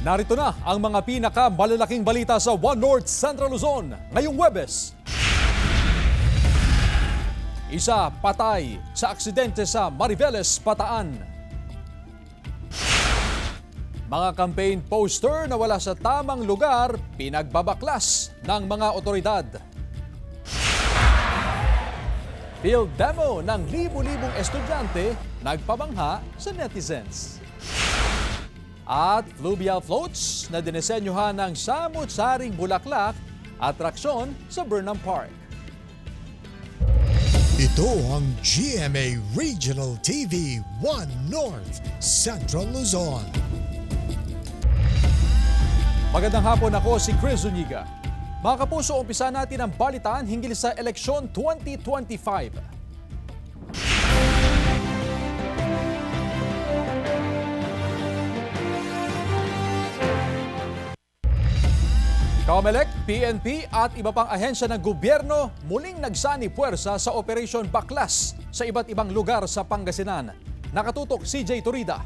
Narito na ang mga pinakamalalaking balita sa One North Central Luzon ngayong Huwebes. Isa patay sa aksidente sa Mariveles, Bataan. Mga campaign poster na wala sa tamang lugar, pinagbabaklas ng mga otoridad. Field demo ng libu-libong estudyante nagpabangha sa netizens. At fluvial floats na dinesenyuhan ng samut-saring bulaklak, atraksyon sa Burnham Park. Ito ang GMA Regional TV 1 North Central Luzon. Magandang hapon, ako si Chris Zuniga. Mga kapuso, umpisa natin ang balitaan hinggil sa eleksyon 2025. COMELEC, PNP at iba pang ahensya ng gobyerno muling nagsani puwersa sa Operation Baklas sa iba't ibang lugar sa Pangasinan. Nakatutok CJ Turida.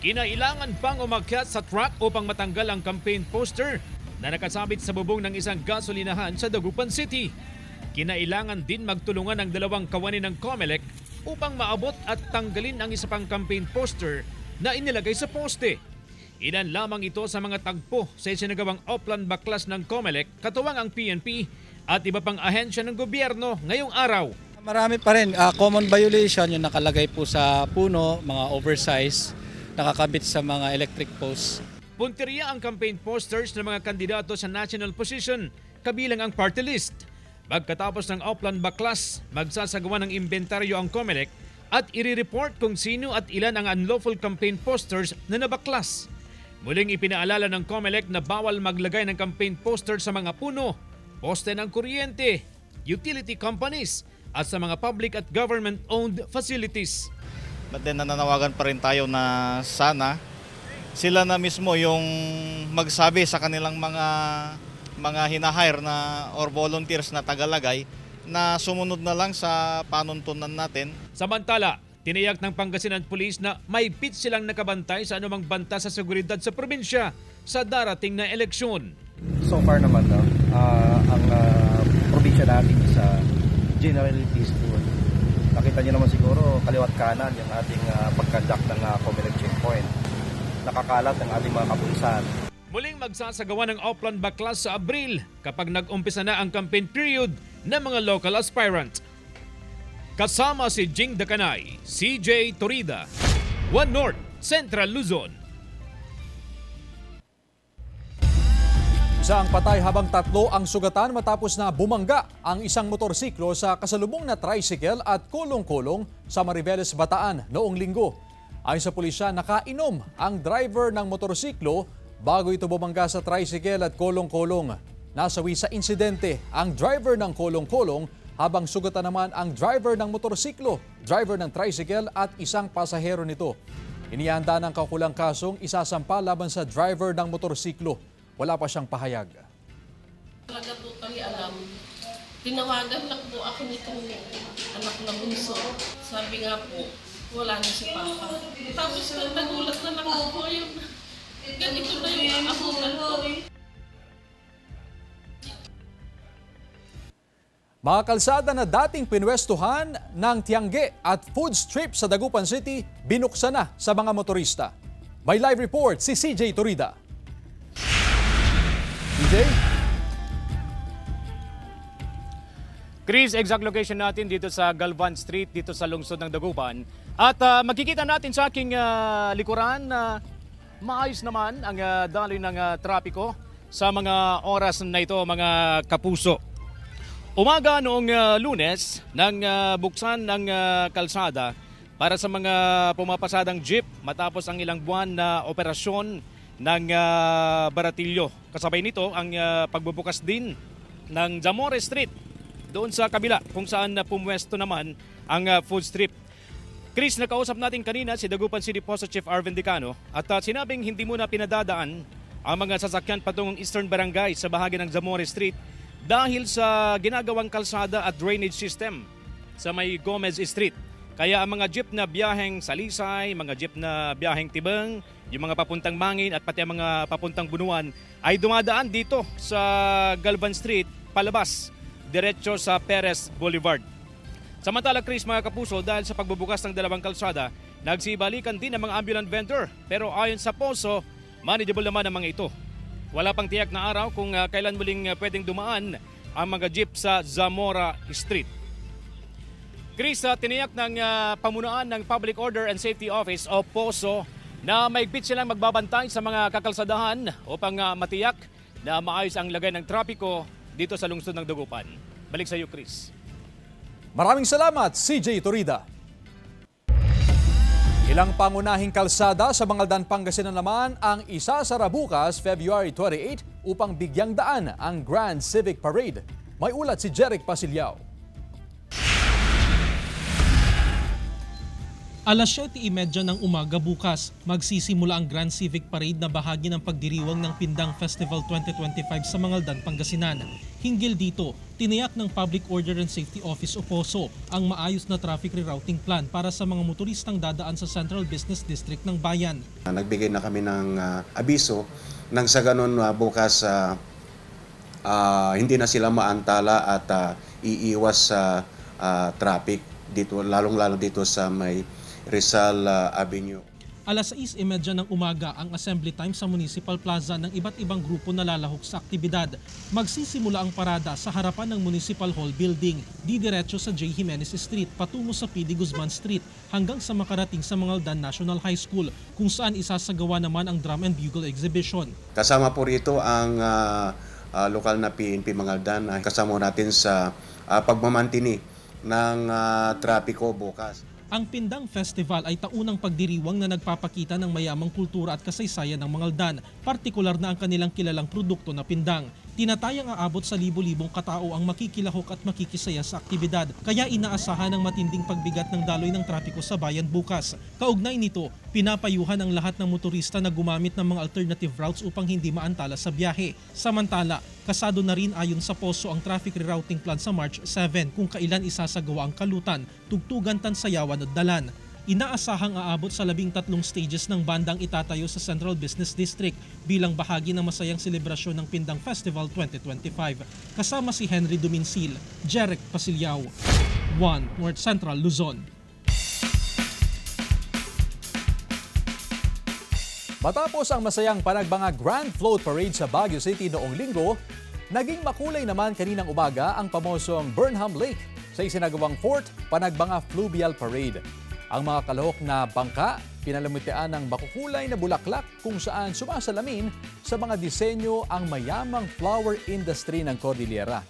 Kinailangan pang umakyat sa truck upang matanggal ang campaign poster na nakasabit sa bubong ng isang gasolinahan sa Dagupan City. Kinailangan din magtulungan ang dalawang kawani ng COMELEC upang maabot at tanggalin ang isa pang campaign poster na inilagay sa poste. Ilan lamang ito sa mga tagpo sa isinagawang Oplan Baklas ng COMELEC, katuwang ang PNP at iba pang ahensya ng gobyerno ngayong araw. Marami pa rin common violation yung nakalagay po sa puno, mga oversize, nakakabit sa mga electric posts. Punteriya ang campaign posters ng mga kandidato sa national position, kabilang ang party list. Pagkatapos ng Oplan Baklas, magsasagawa ng inventaryo ang COMELEC at i-report kung sino at ilan ang unlawful campaign posters na nabaklas. Muling ipinaalala ng COMELEC na bawal maglagay ng campaign posters sa mga puno, poste ng kuryente, utility companies at sa mga public at government-owned facilities. But then nananawagan pa rin tayo na sana sila na mismo yung magsabi sa kanilang mga hinahire na or volunteers na tagalagay na sumunod na lang sa panuntunan natin. Samantala, tiniyak ng Pangasinan Police na may pit silang nakabantay sa anumang banta sa seguridad sa probinsya sa darating na eleksyon. So far naman ang probinsya natin sa generally peaceful. Nakita niyo naman siguro kaliwat kanan yung ating pagkandak ng COMELEC checkpoint. Nakakalat ang ating mga kapulisan. Muling magsasagawa ng Oplan Baklas sa Abril kapag nag-umpisa na ang campaign period ng mga local aspirant. Kasama si Jing Dakanay, CJ Turida, One North Central Luzon. Isang patay habang tatlo ang sugatan matapos na bumangga ang isang motorsiklo sa kasalubong na tricycle at kulong-kulong sa Mariveles, Bataan noong linggo. Ayon sa pulisya, nakainom ang driver ng motorsiklo bago ito bumangga sa tricycle at kolong-kolong. Nasawi sa insidente ang driver ng kolong-kolong habang sugatan naman ang driver ng motorsiklo, driver ng tricycle at isang pasahero nito. Inihanda ng kaukulang kasong isasampa laban sa driver ng motorsiklo. Wala pa siyang pahayag. Talaga po kami alam. Tinawagan lang po ako nitong anak na bunso. Sabi nga po, wala na si Papa. Tapos nagulat na lang ako yun. Ganito na yung abutan ko. Mga kalsada na dating pinwestuhan ng Tiangge at food strip sa Dagupan City, binuksan na sa mga motorista. May live report si CJ Turida. CJ? Chris, exact location natin dito sa Galvan Street, dito sa lungsod ng Dagupan. At magkikita natin sa aking likuran na maayos naman ang daloy ng trapiko sa mga oras na ito, mga kapuso. Umaga noong Lunes nang buksan ng kalsada para sa mga pumapasadang jeep matapos ang ilang buwan na operasyon ng Baratillo. Kasabay nito ang pagbubukas din ng Zamora Street doon sa kabila kung saan pumwesto naman ang food strip. Chris, nakausap natin kanina si Dagupan City Post Chief Arvin Dicano at sinabing hindi muna pinadadaan ang mga sasakyan patungong Eastern Barangay sa bahagi ng Zamora Street dahil sa ginagawang kalsada at drainage system sa may Gomez Street. Kaya ang mga jeep na biyaheng Salisay, mga jeep na biyaheng Tibang, yung mga papuntang Mangin at pati ang mga papuntang Bunuan ay dumadaan dito sa Galvan Street palabas, diretso sa Perez Boulevard. Samantala, Chris, mga kapuso, dahil sa pagbubukas ng dalawang kalsada, nagsibalikan din ang mga ambulant vendor. Pero ayon sa Poso, manageable naman ang mga ito. Wala pang tiyak na araw kung kailan muling pwedeng dumaan ang mga jeep sa Zamora Street. Chris, tiniyak ng pamunuan ng Public Order and Safety Office o POSO na maigpit silang magbabantay sa mga kakalsadahan upang matiyak na maayos ang lagay ng trapiko dito sa lungsod ng Dagupan. Balik sa iyo, Chris. Maraming salamat, CJ Torida. Ilang pangunahing kalsada sa Mangaldan, Pangasinan naman ang isasara bukas, February 28, upang bigyang daan ang Grand Civic Parade. May ulat si Jeric Pasilyao. Alas 7:30 ng umaga bukas, magsisimula ang Grand Civic Parade na bahagi ng pagdiriwang ng Pindang Festival 2025 sa Mangaldan, Pangasinan. Hinggil dito, tiniyak ng Public Order and Safety Office o POSO ang maayos na traffic rerouting plan para sa mga motoristang dadaan sa Central Business District ng bayan. Nagbigay na kami ng abiso nang sa ganun bukas hindi na sila maantala at iiwas sa traffic dito, lalong-lalo dito sa may Rizal Avenue. Alas 6:30 ng umaga ang assembly time sa Municipal Plaza ng iba't ibang grupo na lalahok sa aktibidad. Magsisimula ang parada sa harapan ng Municipal Hall Building, didiretso sa J. Jimenez Street patungo sa P.D. Guzman Street hanggang sa makarating sa Mangaldan National High School kung saan isasagawa naman ang Drum and Bugle Exhibition. Kasama po rito ang lokal na PNP Mangaldan. Kasama natin sa pagmamantini ng trapiko bukas. Ang Pindang Festival ay taunang pagdiriwang na nagpapakita ng mayamang kultura at kasaysayan ng Mangaldan, partikular na ang kanilang kilalang produkto na pindang. Tinatayang aabot sa libo-libong katao ang makikilahok at makikisaya sa aktibidad, kaya inaasahan ng matinding pagbigat ng daloy ng trapiko sa bayan bukas. Kaugnay nito, pinapayuhan ang lahat ng motorista na gumamit ng mga alternative routes upang hindi maantala sa biyahe. Samantala, kasado na rin ayon sa POSO ang traffic rerouting plan sa March 7 kung kailan isasagawa ang Kalutan, Tugtugan, Tansayawan at Dalan. Inaasahang aabot sa 13 stages ng bandang itatayo sa Central Business District bilang bahagi ng masayang selebrasyon ng Pindang Festival 2025. Kasama si Henry Duminsil, Jeric Pasilyao, 1 North Central Luzon. Matapos ang masayang panagbanga Grand Float Parade sa Baguio City noong linggo, naging makulay naman kaninang umaga ang pamosong Burnham Lake sa isinagawang 4th Panagbanga Fluvial Parade. Ang mga kalahok na bangka, pinalamutian ng makukulay na bulaklak kung saan sumasalamin sa mga disenyo ang mayamang flower industry ng Cordillera.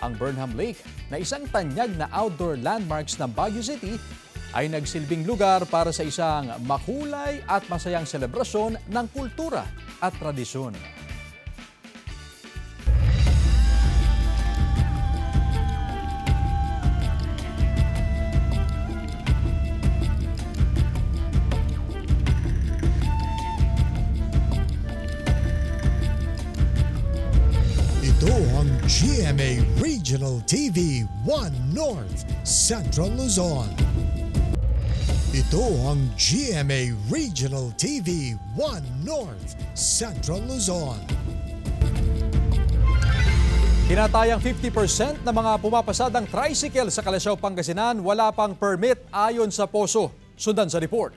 Ang Burnham Lake, na isang tanyag na outdoor landmarks ng Baguio City, ay nagsilbing lugar para sa isang makulay at masayang selebrasyon ng kultura at tradisyon. Ito ang GMA Regional TV 1 North Central Luzon. Ito ang GMA Regional TV 1 North Central Luzon. Tinatayang 50% ng mga pumapasadang tricycle sa Calasiao, Pangasinan wala pang permit ayon sa POSO. Sundan sa report.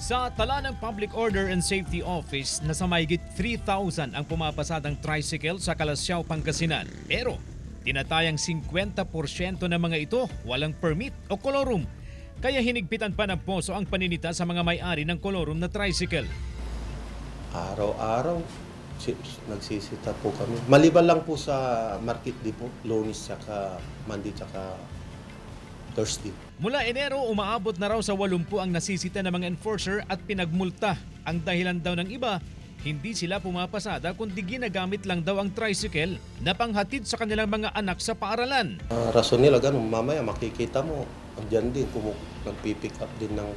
Sa tala ng Public Order and Safety Office, nasa mahigit 3,000 ang pumapasadang tricycle sa Calasiao, Pangasinan. Pero tinatayang 50% ng mga ito walang permit o kolorum. Kaya hinigpitan pa ng POSO ang paninita sa mga may-ari ng kolorum na tricycle. Araw-araw nagsisita po kami. Maliban lang po sa Market Depot, Lunes, saka Monday, saka Thursday. Mula Enero, umaabot na raw sa 80 ang nasisita ng mga enforcer at pinagmulta. Ang dahilan daw ng iba, hindi sila pumapasada kundi ginagamit lang daw ang tricycle na panghatid sa kanilang mga anak sa paaralan. Rason nila ganun, mamaya makikita mo, andyan din, nagpipick up din ng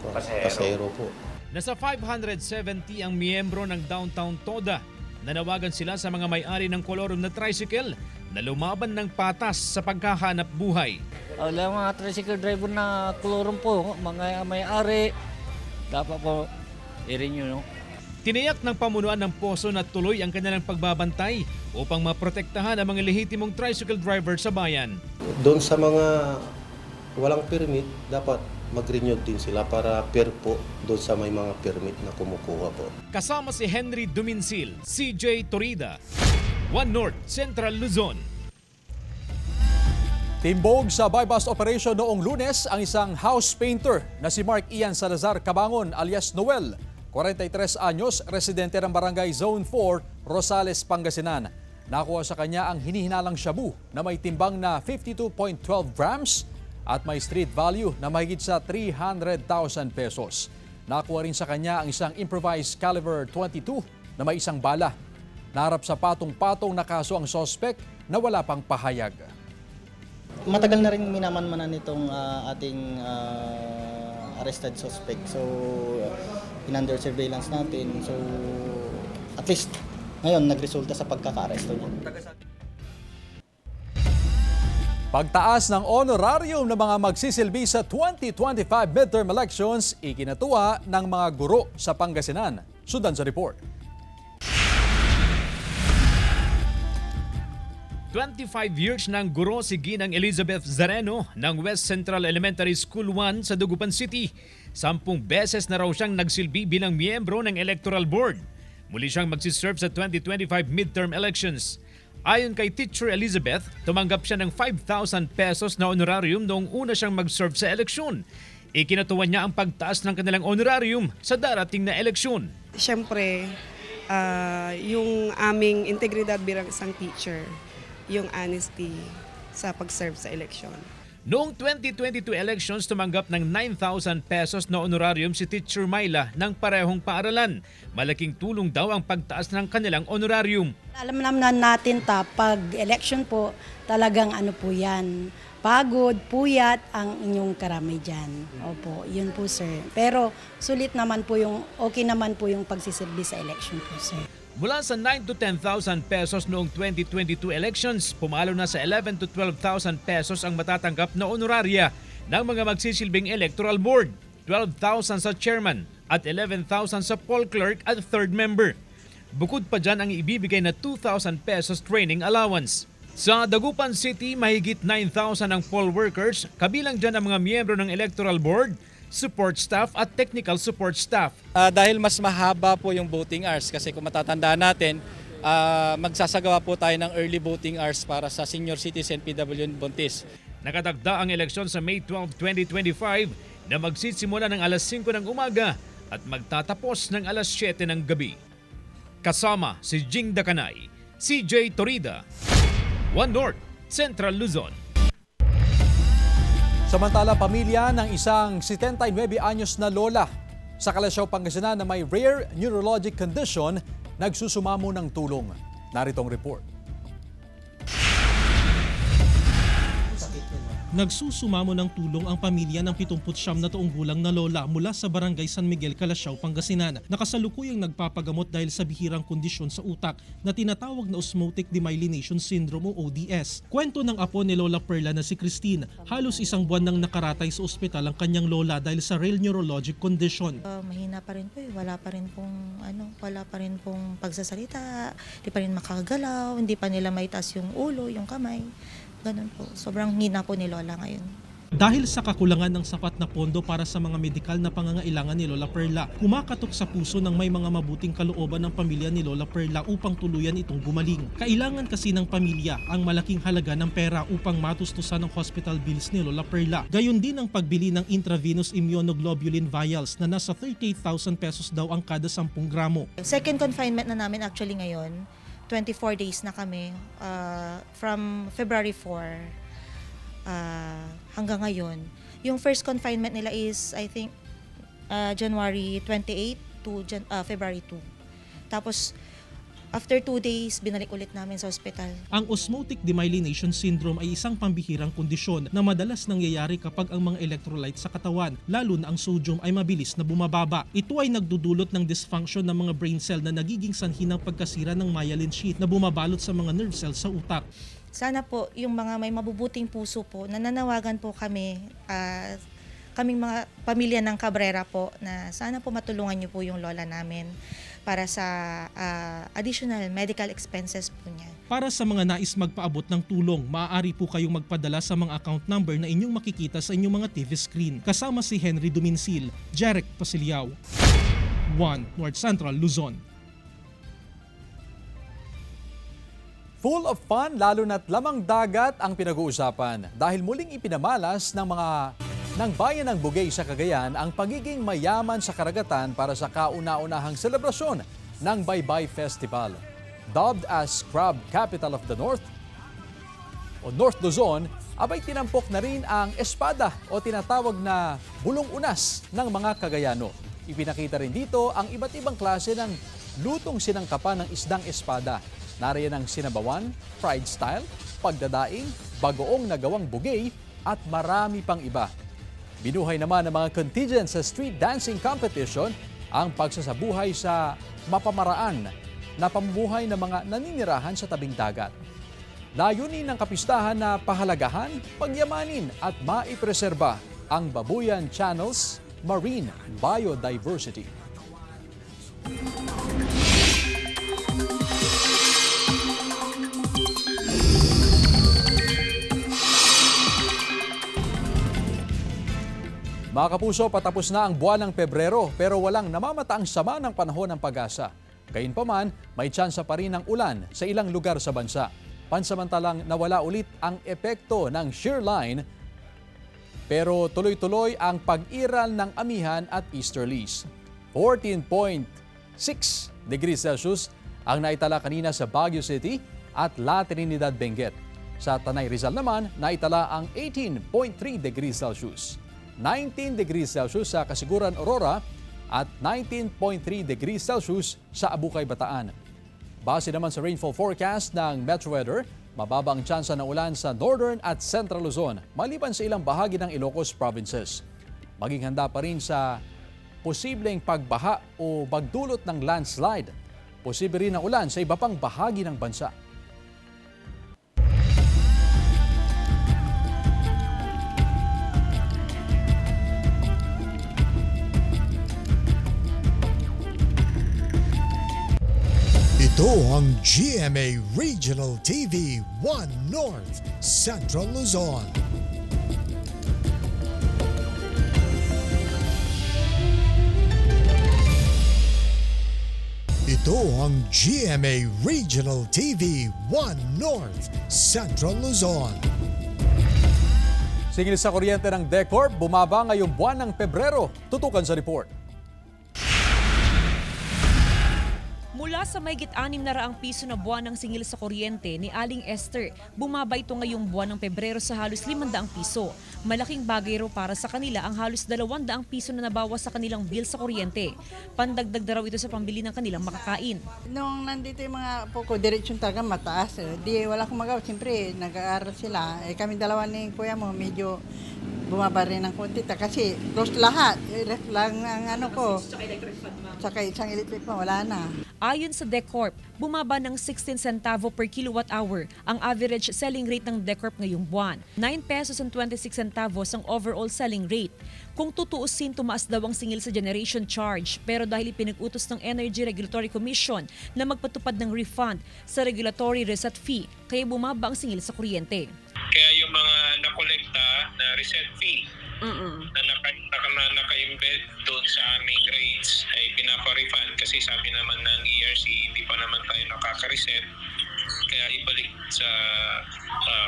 pasero po. Nasa 570 ang miyembro ng Downtown Toda. Nanawagan sila sa mga may-ari ng kolorum na tricycle na lumaban ng patas sa paghahanap buhay. Wala mga tricycle driver na kulurong po, mga may-ari, dapat po i-renew. Tiniyak ng pamunuan ng Poso na tuloy ang kanilang pagbabantay upang maprotektahan ang mga lehitimong tricycle driver sa bayan. Doon sa mga walang permit, dapat mag-renew din sila para fair po doon sa may mga permit na kumukuha po. Kasama si Henry Duminsil, CJ Torida, One North, Central Luzon. Timbog sa buy-bust operation noong Lunes ang isang house painter na si Mark Ian Salazar Cabangon alias Noel, 43 anyos, residente ng Barangay Zone 4, Rosales, Pangasinan. Nakuha sa kanya ang hinihinalang shabu na may timbang na 52.12 grams at may street value na mahigit sa 300,000 pesos. Nakuha rin sa kanya ang isang improvised caliber 22 na may isang bala. Naharap sa patong-patong na kaso ang suspect na wala pang pahayag. Matagal na rin minamanmanan nitong ating arrested suspect. So, in-under surveillance natin. So, at least ngayon nagresulta sa pagkaka-aresto niya. Pagtaas ng honorarium ng mga magsisilbi sa 2025 midterm elections, ikinatuwa ng mga guro sa Pangasinan. Sundan sa report. 25 years ng guro si Ginang Elizabeth Zareno ng West Central Elementary School 1 sa Dagupan City. 10 beses na raw siyang nagsilbi bilang miyembro ng Electoral Board. Muli siyang magsiserve sa 2025 midterm elections. Ayon kay Teacher Elizabeth, tumanggap siya ng 5,000 pesos na honorarium noong una siyang mag-serve sa eleksyon. Ikinatuwa niya ang pagtaas ng kanilang honorarium sa darating na eleksyon. Siyempre, yung aming integridad bilang isang teacher, yung honesty sa pag-serve sa eleksyon. Noong 2022 elections, tumanggap ng 9,000 pesos na honorarium si Teacher Myla ng parehong paaralan. Malaking tulong daw ang pagtaas ng kanilang honorarium. Alam naman natin pag election po, talagang ano po yan, pagod, puyat ang inyong karami dyan. Opo, yun po sir. Pero sulit naman po okay naman po yung pagsisilbi sa election po sir. Mula sa 9 to 10,000 pesos noong 2022 elections, pumalo na sa 11 to 12,000 pesos ang matatanggap na honoraria ng mga magsisilbing electoral board, 12,000 sa chairman at 11,000 sa poll clerk at third member. Bukod pa dyan ang ibibigay na 2,000 pesos training allowance. Sa Dagupan City, mahigit 9,000 ang poll workers, kabilang dyan ang mga miyembro ng electoral board, support staff at technical support staff. Dahil mas mahaba po yung voting hours kasi kung matatandaan natin, magsasagawa po tayo ng early voting hours para sa senior citizen PWD Buntis. Nakatagda ang eleksyon sa May 12, 2025 na magsisimula ng alas 5 ng umaga at magtatapos ng alas 7 ng gabi. Kasama si Jing Dakanay, CJ Torida, One North, Central Luzon. Samantala, pamilya ng isang 79 anyos na lola sa Kalasyaw, Pangasinan na may rare neurologic condition nagsusumamo ng tulong. Narito ang report. Nagsusumamo ng tulong ang pamilya ng 79 na taong gulang na lola mula sa Barangay San Miguel, Kalasyaw, Pangasinan. Nakasalukuyang nagpapagamot dahil sa bihirang kondisyon sa utak na tinatawag na Osmotic Demyelination Syndrome o ODS. Kwento ng apo ni Lola Perla na si Christine, halos isang buwan nang nakaratay sa ospital ang kanyang lola dahil sa rare neurologic condition. Mahina pa rin po wala pa rin pong pagsasalita, hindi pa rin makagalaw, hindi pa nila maitaas yung ulo, yung kamay. Ganun po. Sobrang hina po ni Lola ngayon. Dahil sa kakulangan ng sapat na pondo para sa mga medikal na pangangailangan ni Lola Perla, kumakatok sa puso ng may mga mabuting kalooban ng pamilya ni Lola Perla upang tuluyan itong gumaling. Kailangan kasi ng pamilya ang malaking halaga ng pera upang matustusan ang hospital bills ni Lola Perla. Gayon din ang pagbili ng intravenous immunoglobulin vials na nasa 38,000 pesos daw ang kada 10 gramo. Second confinement na namin actually ngayon. 24 days na kami from February 4 hanggang ngayon. Yung first confinement nila is I think January 28 to February 2. Tapos after 2 days, binalik ulit namin sa ospital. Ang Osmotic Demyelination Syndrome ay isang pambihirang kondisyon na madalas nangyayari kapag ang mga electrolytes sa katawan, lalo na ang sodium, ay mabilis na bumababa. Ito ay nagdudulot ng dysfunction ng mga brain cell na nagiging sanhi ng pagkasira ng myelin sheath na bumabalot sa mga nerve cells sa utak. Sana po yung mga may mabubuting puso po, nananawagan po kami, kaming mga pamilya ng Cabrera po, na sana po matulungan niyo po yung lola namin para sa additional medical expenses po niya. Para sa mga nais magpaabot ng tulong, maaari po kayong magpadala sa mga account number na inyong makikita sa inyong mga TV screen. Kasama si Henry Duminsil, Jarek Pasiliao, 1 North Central Luzon. Full of fun, lalo na't lamang dagat ang pinag-uusapan dahil muling ipinamalas ng bayan ng Bugey sa Cagayan ang pagiging mayaman sa karagatan para sa kauna-unahang selebrasyon ng Baybay Festival. Dubbed as Crab Capital of the North o North Luzon, abay tinampok na rin ang espada o tinatawag na bulong unas ng mga Cagayano. Ipinakita rin dito ang iba't ibang klase ng lutong sinangkapan ng isdang espada. Nariyan ang sinabawan, fried style, pagdadaing, bagoong nagawang bugey at marami pang iba. Binuhay naman ng mga contingent sa street dancing competition ang pagsasabuhay sa mapamaraan na pamumuhay ng mga naninirahan sa tabing dagat. Layunin ng kapistahan na pahalagahan, pagyamanin at maipreserba ang Babuyan Channel's marine biodiversity. Mga kapuso, patapos na ang buwan ng Pebrero pero walang namamataang sama ng panahon ng pag-asa. Gayunpaman, may tsansa pa rin ng ulan sa ilang lugar sa bansa. Pansamantalang nawala ulit ang epekto ng shear line pero tuloy-tuloy ang pag-iral ng amihan at easterlies. 14.6 degrees Celsius ang naitala kanina sa Baguio City at La Trinidad, Benguet. Sa Tanay Rizal naman, naitala ang 18.3 degrees Celsius. 19 degrees Celsius sa Kasiguran, Aurora at 19.3 degrees Celsius sa Abukay, Bataan. Base naman sa rainfall forecast ng Metro Weather, mababa ang tsansa ng ulan sa Northern at Central Luzon maliban sa ilang bahagi ng Ilocos provinces. Maging handa pa rin sa posibleng pagbaha o magdulot ng landslide. Posible rin ang ulan sa iba pang bahagi ng bansa. Ito ang GMA Regional TV 1 North Central Luzon. Ito ang GMA Regional TV 1 North Central Luzon. Singil sa kuryente ng DECORP, bumaba ngayong buwan ng Pebrero. Tutukan sa report. Mula sa mahigit 600 piso na buwan ng singil sa kuryente ni Aling Esther, bumaba ito ngayong buwan ng Pebrero sa halos 500 piso. Malaking bagay raw para sa kanila ang halos 200 piso na nabawas sa kanilang bill sa kuryente. Pandagdag na raw ito sa pambili ng kanilang makakain. Nung nandito yung mga po ko, diretsyon talaga mataas. Di wala akong magawa. Siyempre, nag-aaral sila. Kami dalawa ni kuya mo, medyo bumaba rin ng konti. Kasi close lahat. Left lang ang ano ko. Saka isang electric pa, wala na. Ayon sa DECORP, bumaba ng 16 centavo per kilowatt hour ang average selling rate ng DECORP ngayong buwan. 9 pesos and 26 centavos ang overall selling rate. Kung tutuusin, tumaas daw ang singil sa generation charge pero dahil ipinag-utos ng Energy Regulatory Commission na magpatupad ng refund sa regulatory reset fee, kaya bumaba ang singil sa kuryente. Kaya yung mga nakolekta na reset fee na naka-embed doon sa aming rates ay pinapa-refund kasi sabi naman ng ERC hindi pa naman tayo nakaka-reset kaya ibalik sa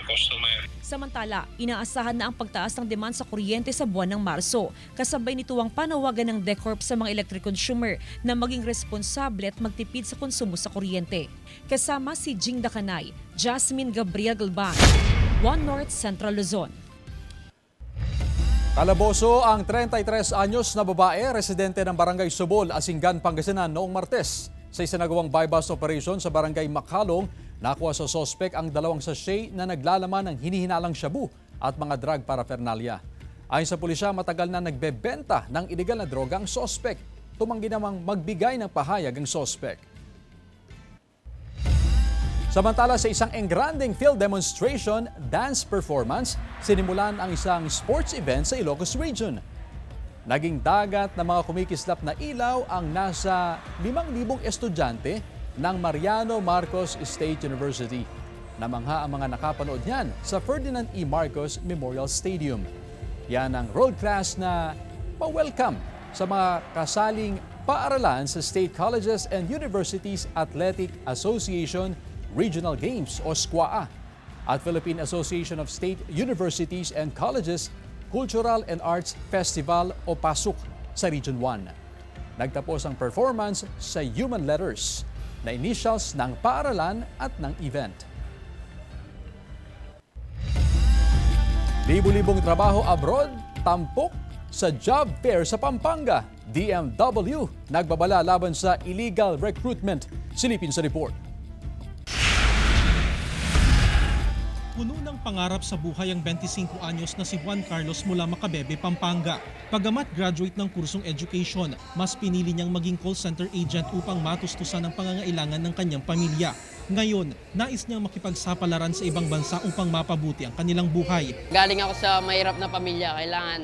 customer. Samantala, inaasahan na ang pagtaas ng demand sa kuryente sa buwan ng Marso. Kasabay nito ang panawagan ng DECORP sa mga electric consumer na maging responsable at magtipid sa konsumo sa kuryente. Kasama si Jing Dakanay, Jasmine Gabriel Galban, 1 North Central Luzon. Kalaboso ang 33 anyos na babae, residente ng Barangay Subol, Asingan, Pangasinan noong Martes. Sa isinagawang buy-bust operation sa Barangay Makhalong, nakuha sa sospek ang 2 sachet na naglalaman ng hinihinalang shabu at mga drug paraphernalia. Ayon sa pulisya, matagal na nagbebenta ng iligal na droga ang sospek. Tumanggi namang magbigay ng pahayag ang sospek. Samantala sa isang engranding field demonstration dance performance, sinimulan ang isang sports event sa Ilocos Region. Naging dagat ng mga kumikislap na ilaw ang nasa 5,000 estudyante ng Mariano Marcos State University. Namangha ang mga nakapanood niyan sa Ferdinand E. Marcos Memorial Stadium. Yan ang road class na pa-welcome sa mga kasaling paaralan sa State Colleges and Universities Athletic Association Regional Games o SQUAA at Philippine Association of State Universities and Colleges Cultural and Arts Festival o PASUC sa Region 1. Nagtapos ang performance sa Human Letters na initials ng paaralan at ng event. Libu-libong trabaho abroad, tampok sa job fair sa Pampanga. DMW nagbabala laban sa illegal recruitment. Silipin sa report. Puno ng pangarap sa buhay ang 25 anyos na si Juan Carlos mula Macabebe, Pampanga. Pagamat graduate ng kursong education, mas pinili niyang maging call center agent upang matustusan ang pangangailangan ng kanyang pamilya. Ngayon, nais niyang makipagsapalaran sa ibang bansa upang mapabuti ang kanilang buhay. Galing ako sa mahirap na pamilya. Kailangan,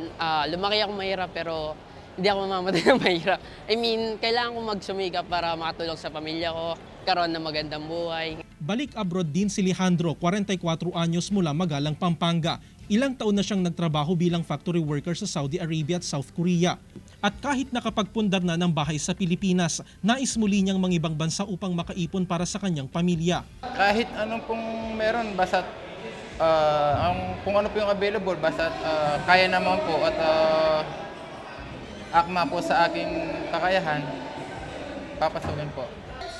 lumaki ako mahirap pero hindi ako mamamatay ng mahirap. I mean, kailangan ko magsumikap para makatulong sa pamilya ko, karoon ng magandang buhay. Balik abroad din si Alejandro, 44 anyos mula Magalang, Pampanga. Ilang taon na siyang nagtrabaho bilang factory worker sa Saudi Arabia at South Korea. At kahit nakapagpundar na ng bahay sa Pilipinas, nais muli niyang mangibang bansa upang makaipon para sa kanyang pamilya. Kahit anong pong meron, basta kung ano po yung available, basta kaya naman po at akma po sa aking kakayahan, papasukin po.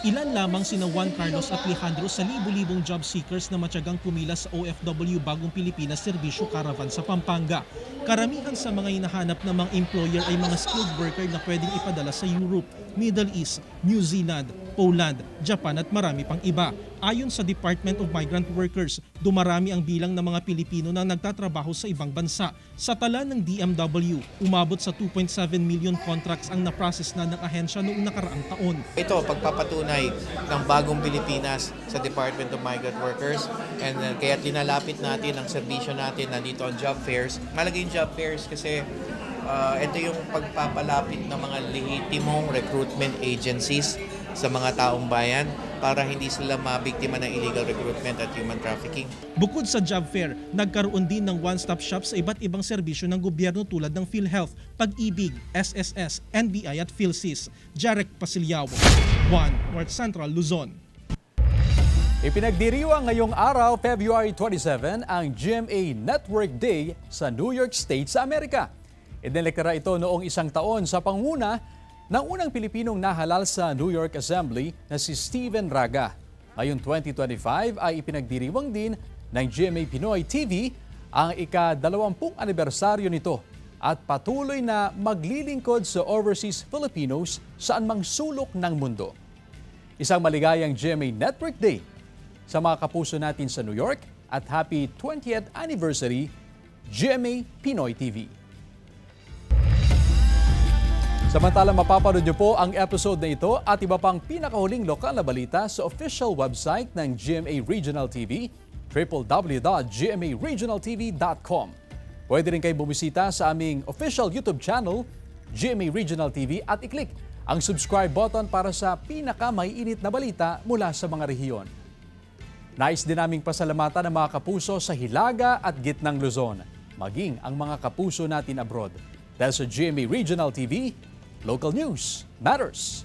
Ilan lamang sina Juan Carlos at Alejandro sa libu-libong job seekers na matyagang pumila sa OFW Bagong Pilipinas Serbisyo Caravan sa Pampanga. Karamihan sa mga hinahanap ng mga employer ay mga skilled worker na pwedeng ipadala sa Europe, Middle East, New Zealand, Poland, Japan at marami pang iba. Ayon sa Department of Migrant Workers, dumarami ang bilang ng mga Pilipino na nagtatrabaho sa ibang bansa. Sa tala ng DMW, umabot sa 2.7 million contracts ang naprocess na ng ahensya noong nakaraang taon. Ito, pagpapatunay ng Bagong Pilipinas sa Department of Migrant Workers, and kaya linalapit natin ang serbisyo natin nandito ang job fairs. Malaga yung job fairs kasi ito yung pagpapalapit ng mga lehitimong recruitment agencies sa mga taong bayan para hindi sila mabiktima ng illegal recruitment at human trafficking. Bukod sa job fair, nagkaroon din ng one-stop shop sa iba't ibang serbisyo ng gobyerno tulad ng PhilHealth, Pag-ibig, SSS, NBI at PhilSys. Jarek Pasilyawo, 1 North Central, Luzon. Ipinagdiriwang ngayong araw, February 27, ang GMA Network Day sa New York State sa Amerika. Idineklara ito noong isang taon sa panguna ng unang Pilipinong nahalal sa New York Assembly na si Steven Raga. Ngayong 2025 ay ipinagdiriwang din ng GMA Pinoy TV ang ika-20 anibersaryo nito at patuloy na maglilingkod sa overseas Filipinos saan mang sulok ng mundo. Isang maligayang GMA Network Day sa mga kapuso natin sa New York at happy 20th anniversary GMA Pinoy TV. Samantala, mapapanood niyo po ang episode na ito at iba pang pinakahuling lokal na balita sa official website ng GMA Regional TV, www.gmaregionaltv.com. Pwede rin kayo bumisita sa aming official YouTube channel, GMA Regional TV, at i-click ang subscribe button para sa pinakamaiinit na balita mula sa mga rehiyon. Nais din naming pasalamatan ang mga kapuso sa Hilaga at Gitnang Luzon, maging ang mga kapuso natin abroad. Dahil sa GMA Regional TV, local news matters.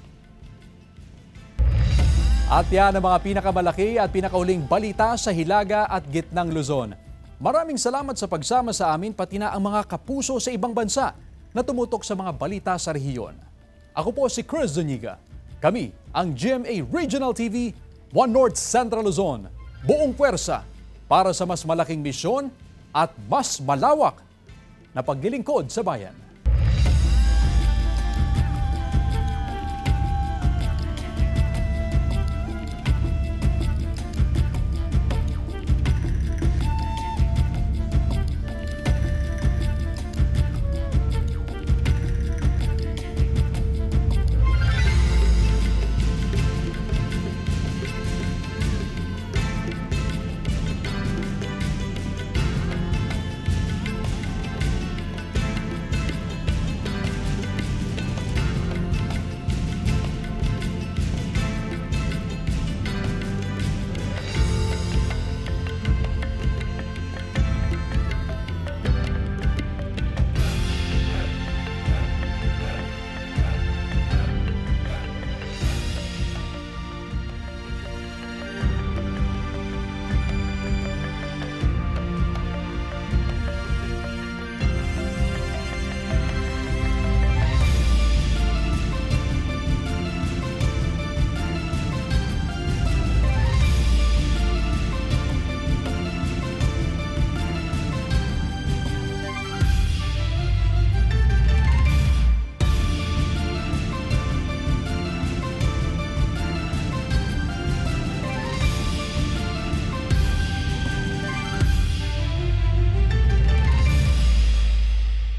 At yan ang mga pinakamalaki at pinakauling balita sa Hilaga at Gitnang Luzon. Maraming salamat sa pagsama sa amin pati na ang mga kapuso sa ibang bansa na tumutok sa mga balita sa rehiyon. Ako po si Chris Zuniga. Kami ang GMA Regional TV, 1 North Central Luzon. Buong puwersa para sa mas malaking misyon at mas malawak na paglilingkod sa bayan.